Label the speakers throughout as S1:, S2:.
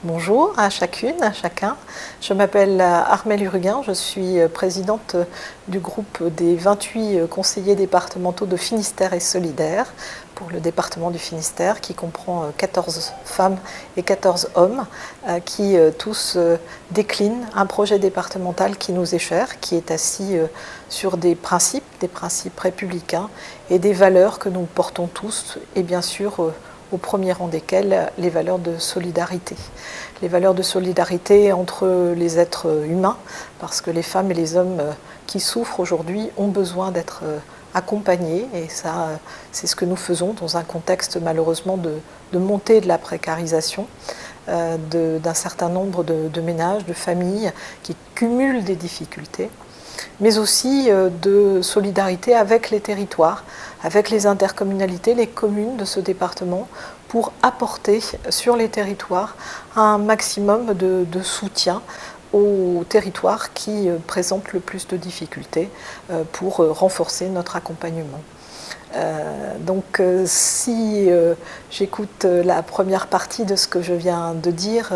S1: Bonjour à chacune, à chacun. Je m'appelle Armelle Hurguin, je suis présidente du groupe des 28 conseillers départementaux de Finistère et Solidaire pour le département du Finistère qui comprend 14 femmes et 14 hommes qui tous déclinent un projet départemental qui nous est cher, qui est assis sur des principes républicains et des valeurs que nous portons tous et bien sûr au premier rang desquelles les valeurs de solidarité. Les valeurs de solidarité entre les êtres humains, parce que les femmes et les hommes qui souffrent aujourd'hui ont besoin d'être accompagnés, et ça, c'est ce que nous faisons dans un contexte malheureusement de montée de la précarisation d'un certain nombre de ménages, de familles qui cumulent des difficultés, mais aussi de solidarité avec les territoires, avec les intercommunalités, les communes de ce département, pour apporter sur les territoires un maximum de soutien aux territoires qui présentent le plus de difficultés pour renforcer notre accompagnement. Donc si j'écoute la première partie de ce que je viens de dire,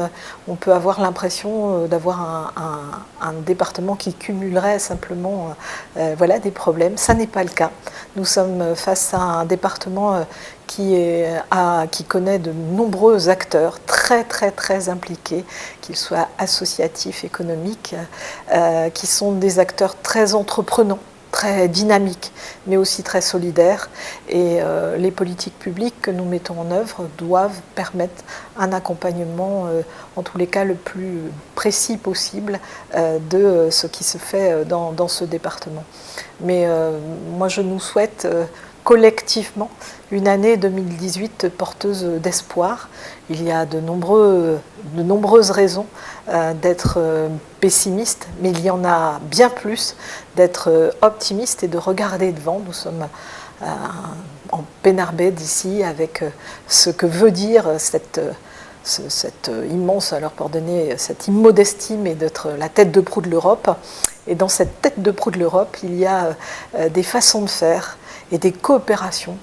S1: on peut avoir l'impression d'avoir un département qui cumulerait simplement des problèmes. Ça n'est pas le cas. Nous sommes face à un département qui connaît de nombreux acteurs très impliqués, qu'ils soient associatifs, économiques, qui sont des acteurs très entreprenants, très dynamique, mais aussi très solidaire. Et les politiques publiques que nous mettons en œuvre doivent permettre un accompagnement, en tous les cas le plus précis possible, de ce qui se fait dans ce département. Mais moi, je nous souhaite collectivement une année 2018 porteuse d'espoir. Il y a de nombreuses raisons d'être pessimiste, mais il y en a bien plus d'être optimiste et de regarder devant. Nous sommes en Pénarbet ici avec ce que veut dire cette immense, alors pardonnez, cette immodestie, mais d'être la tête de proue de l'Europe. Et dans cette tête de proue de l'Europe, il y a des façons de faire et des coopérations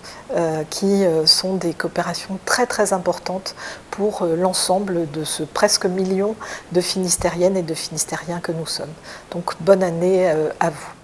S1: qui sont des coopérations très importantes pour l'ensemble de ce presque million de Finistériennes et de Finistériens que nous sommes. Donc bonne année à vous.